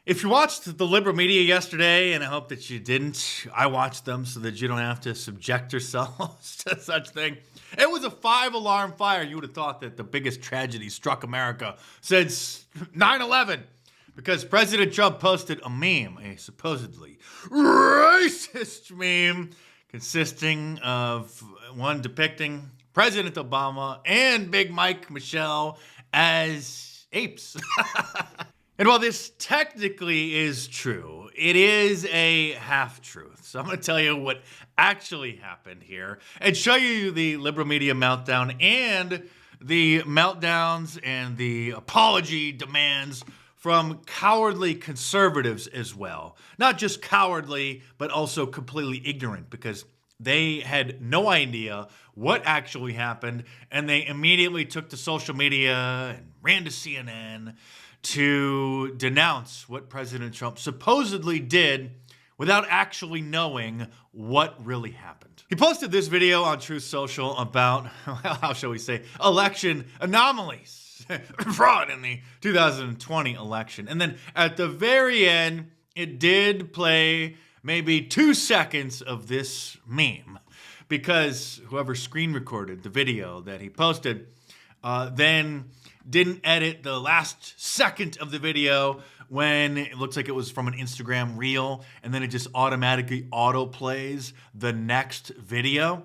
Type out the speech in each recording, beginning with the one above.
If you watched the liberal media yesterday, and I hope that you didn't, I watched them so that you don't have to subject yourselves to such thing. It was a 5-alarm fire. You would have thought that the biggest tragedy struck America since 9/11. Because President Trump posted a meme, a supposedly racist meme, consisting of one depicting President Obama and Big Mike Michelle as apes. And while this technically is true, it is a half-truth. So I'm going to tell you what actually happened here and show you the liberal media meltdown and the meltdowns and the apology demands from cowardly conservatives as well. Not just cowardly, but also completely ignorant, because they had no idea what actually happened, and they immediately took to social media and ran to CNN to denounce what President Trump supposedly did without actually knowing what really happened. He posted this video on Truth Social about, how shall we say, election anomalies, fraud in the 2020 election. And then at the very end, it did play maybe 2 seconds of this meme, because whoever screen recorded the video that he posted then didn't edit the last second of the video when it looks like it was from an Instagram reel, and then it just automatically auto plays the next video,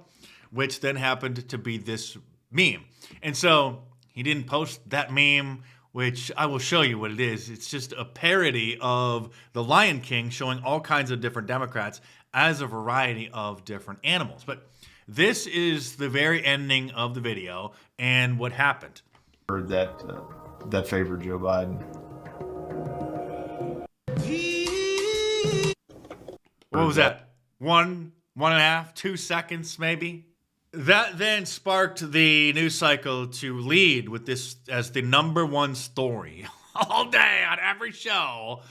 which then happened to be this meme. And so he didn't post that meme, which I will show you what it is. It's just a parody of The Lion King, showing all kinds of different Democrats as a variety of different animals. But this is the very ending of the video and what happened. That favored Joe Biden. What was that? 1.5, 2 seconds maybe? That then sparked the news cycle to lead with this as the #1 story all day on every show,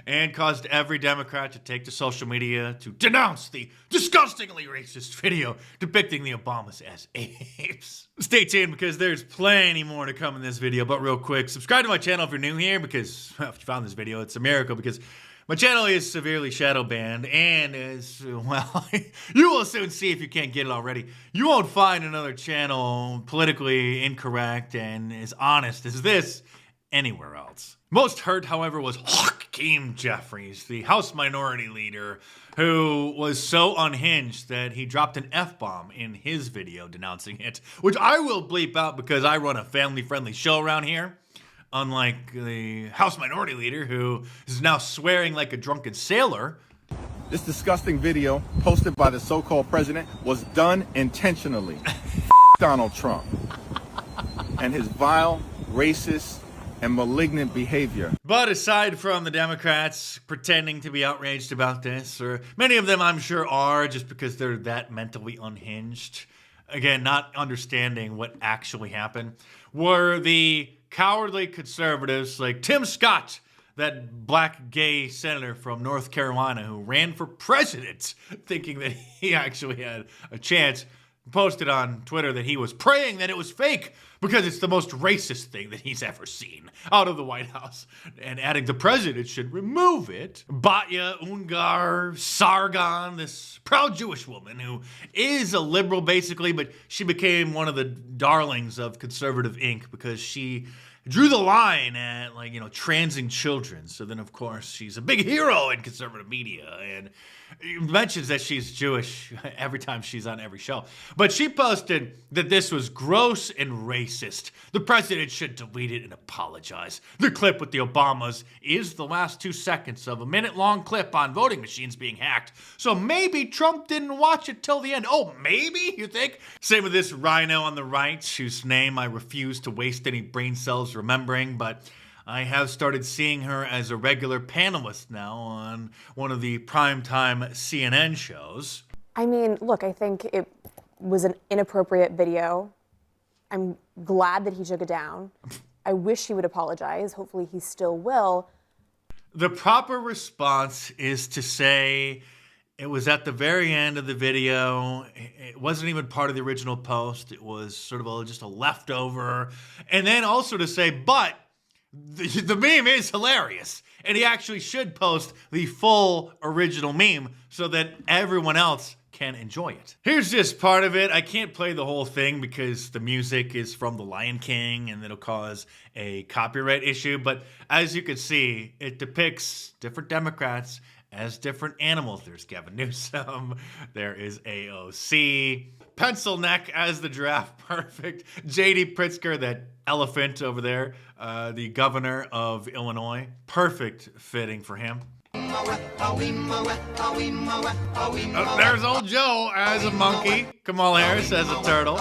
and caused every Democrat to take to social media to denounce the disgustingly racist video depicting the Obamas as apes. Stay tuned, because there's plenty more to come in this video, but real quick, subscribe to my channel if you're new here, because, well, if you found this video, it's a miracle, because my channel is severely shadow banned, and as, well, you will soon see if you can't get it already. You won't find another channel politically incorrect and as honest as this anywhere else. Most hurt, however, was Hakeem Jeffries, the House Minority Leader, who was so unhinged that he dropped an F-bomb in his video denouncing it, which I will bleep out because I run a family-friendly show around here, unlike the House Minority Leader, who is now swearing like a drunken sailor. This disgusting video posted by the so-called president was done intentionally. Donald Trump and his vile, racist, and malignant behavior. But aside from the Democrats pretending to be outraged about this, or many of them I'm sure are, just because they're that mentally unhinged, again, not understanding what actually happened, were the cowardly conservatives like Tim Scott, that black gay senator from North Carolina who ran for president thinking that he actually had a chance, posted on Twitter that he was praying that it was fake because it's the most racist thing that he's ever seen out of the White House, and adding the president should remove it. Batya Ungar Sargon, this proud Jewish woman who is a liberal basically, but she became one of the darlings of Conservative Inc. because she drew the line at, like, you know, transing children. So then, of course, she's a big hero in conservative media, and mentions that she's Jewish every time she's on every show. But she posted that this was gross and racist. The president should delete it and apologize. The clip with the Obamas is the last 2 seconds of a minute-long clip on voting machines being hacked. So maybe Trump didn't watch it till the end. Oh, maybe, you think? Same with this rhino on the right, whose name I refuse to waste any brain cells remembering, but I have started seeing her as a regular panelist now on one of the primetime CNN shows. I mean, look, I think it was an inappropriate video. I'm glad that he took it down. I wish he would apologize. Hopefully he still will. The proper response is to say it was at the very end of the video. It wasn't even part of the original post. It was sort of just a leftover. And then also to say, but the meme is hilarious. And he actually should post the full original meme so that everyone else can enjoy it. Here's just part of it. I can't play the whole thing because the music is from The Lion King and it'll cause a copyright issue. But as you can see, it depicts different Democrats as different animals. There's Gavin Newsom, there is AOC, Pencil Neck as the giraffe, perfect. JD Pritzker, that elephant over there, the governor of Illinois, perfect fitting for him. There's old Joe as a monkey, Kamala Harris as a turtle.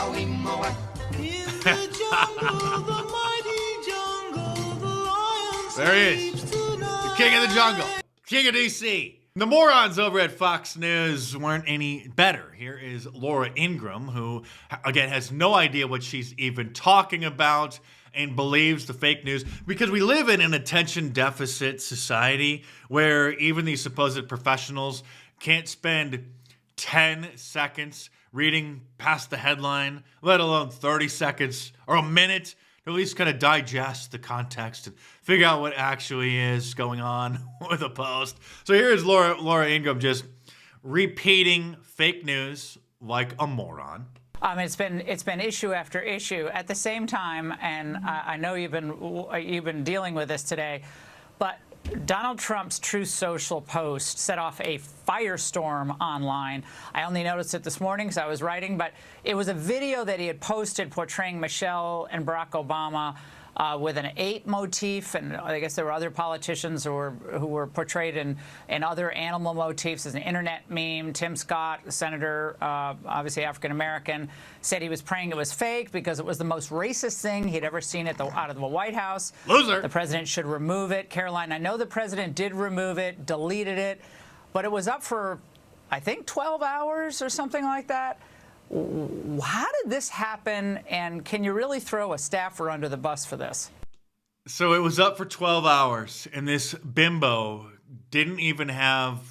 There he is, the king of the jungle. King of DC. The morons over at Fox News weren't any better. Here is Laura Ingraham, who, again, has no idea what she's even talking about and believes the fake news, because we live in an attention deficit society where even these supposed professionals can't spend 10 seconds reading past the headline, let alone 30 seconds or a minute, to at least kind of digest the context and figure out what actually is going on with a post. So here's Laura Ingraham just repeating fake news like a moron. It's been issue after issue. At the same time, and I know you've been dealing with this today, but Donald Trump's Truth Social post set off a firestorm online. I only noticed it this morning because I was writing, but it was a video that he had posted portraying Michelle and Barack Obama with an ape motif, and I guess there were other politicians who were portrayed in other animal motifs as an internet meme. Tim Scott, the senator, obviously African-American, said he was praying it was fake because it was the most racist thing he'd ever seen out of the White House. Loser. The president should remove it. Caroline, I know the president did remove it, deleted it, but it was up for, I think, 12 hours or something like that. How did this happen, and can you really throw a staffer under the bus for this? So it was up for 12 hours, and this bimbo didn't even have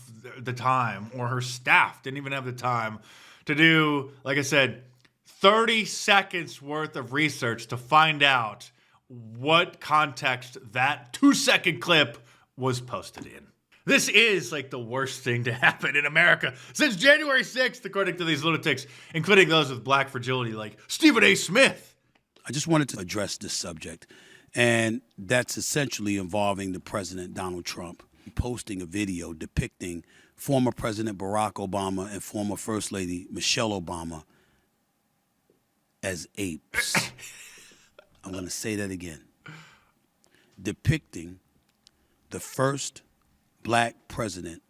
the time, or her staff didn't even have the time to do, like I said, 30 seconds worth of research to find out what context that 2-second clip was posted in. This is like the worst thing to happen in America since January 6th, according to these lunatics, including those with black fragility like Stephen A. Smith. I just wanted to address this subject, and that's essentially involving the president, Donald Trump, posting a video depicting former President Barack Obama and former First Lady Michelle Obama as apes. I'm going to say that again. Depicting the first black president.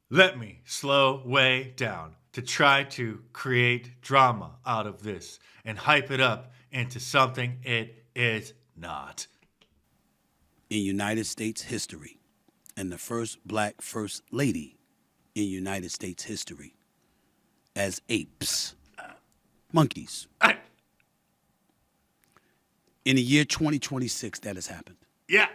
Let me slow way down to try to create drama out of this and hype it up into something it is not. In United States history, and the first black first lady in United States history as apes, monkeys. In the year 2026, that has happened. Yeah.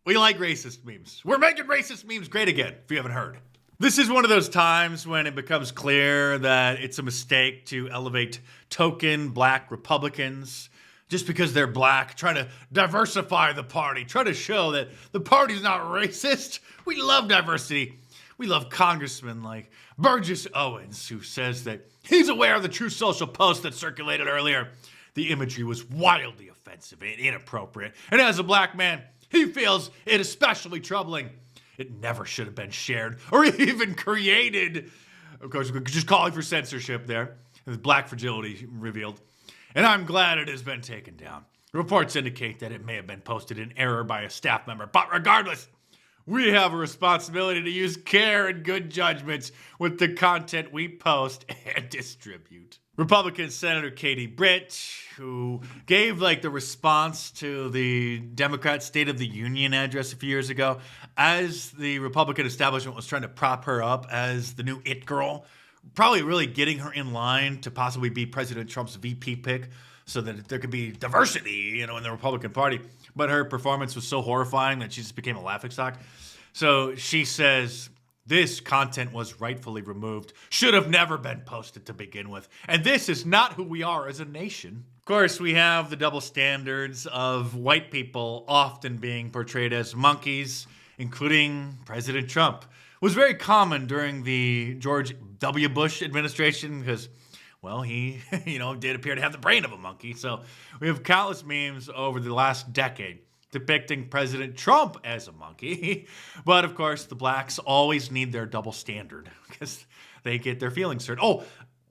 We like racist memes. We're making racist memes great again, if you haven't heard. This is one of those times when it becomes clear that it's a mistake to elevate token black Republicans just because they're black, trying to diversify the party, trying to show that the party's not racist. We love diversity. We love congressmen like Burgess Owens, who says that he's aware of the Truth Social post that circulated earlier. The imagery was wildly offensive and inappropriate. And as a black man, he feels it especially troubling. It never should have been shared or even created. Of course, we're just calling for censorship there. Black fragility revealed. And I'm glad it has been taken down. Reports indicate that it may have been posted in error by a staff member. But regardless, we have a responsibility to use care and good judgments with the content we post and distribute. Republican Senator Katie Britt, who gave the response to the Democrat State of the Union address a few years ago, as the Republican establishment was trying to prop her up as the new it girl, probably really getting her in line to possibly be President Trump's VP pick so that there could be diversity, in the Republican Party. But her performance was so horrifying that she just became a laughingstock. So she says, this content was rightfully removed, should have never been posted to begin with. And this is not who we are as a nation. Of course, we have the double standards of white people often being portrayed as monkeys including President Trump. It was very common during the George W. Bush administration because, well, he, did appear to have the brain of a monkey. So we have countless memes over the last decade depicting President Trump as a monkey. But of course, the blacks always need their double standard because they get their feelings hurt. Oh,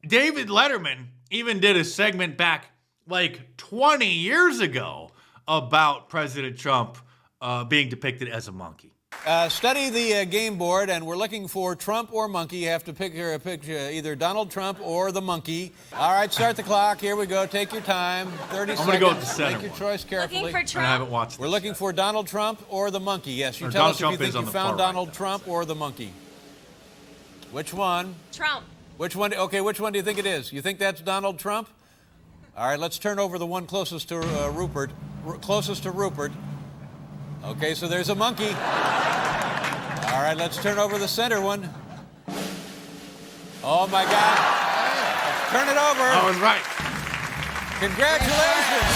David Letterman even did a segment back like 20 years ago about President Trump being depicted as a monkey. Study the game board, and we're looking for Trump or monkey. You have to pick a picture, either Donald Trump or the monkey. All right, start the clock. Here we go. Take your time. 30 seconds. I'm going to go with the center. Make your choice carefully. Looking for Trump. I haven't watched We're looking for Donald Trump or the monkey. Yes, you Or tell Donald us Trump if you is think on you the found far right, Donald though. Trump or the monkey. Which one? Trump. Which one? Okay, which one do you think it is? You think that's Donald Trump? All right, let's turn over the one closest to Rupert. Closest to Rupert. Okay, so there's a monkey. All right, let's turn over the center one. Oh my God. Turn it over. I was right. Congratulations.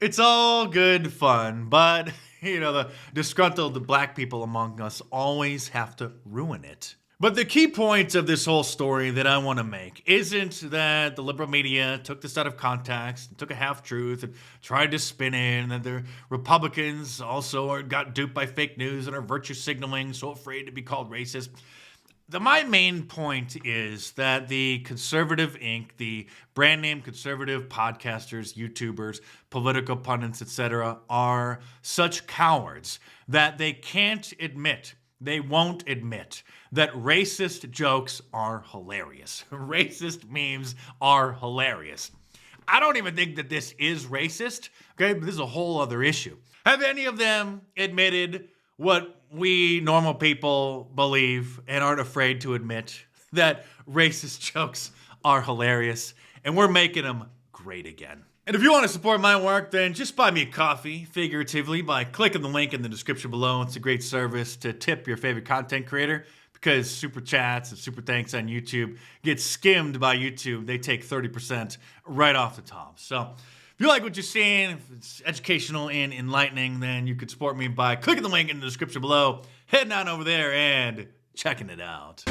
It's all good fun, but, the disgruntled black people among us always have to ruin it. But the key point of this whole story that I want to make isn't that the liberal media took this out of context, and took a half-truth, and tried to spin it, and that the Republicans also got duped by fake news and are virtue signaling, so afraid to be called racist. My main point is that the Conservative Inc., the brand name conservative podcasters, YouTubers, political pundits, etc., are such cowards that they can't admit, they won't admit that racist jokes are hilarious. Racist memes are hilarious. I don't even think that this is racist, okay? But this is a whole other issue. Have any of them admitted what we normal people believe and aren't afraid to admit, that racist jokes are hilarious and we're making them great again? And if you want to support my work, then just buy me a coffee, figuratively, by clicking the link in the description below. It's a great service to tip your favorite content creator, because super chats and super thanks on YouTube get skimmed by YouTube. They take 30% right off the top. So if you like what you're seeing, if it's educational and enlightening, then you could support me by clicking the link in the description below, heading on over there and checking it out.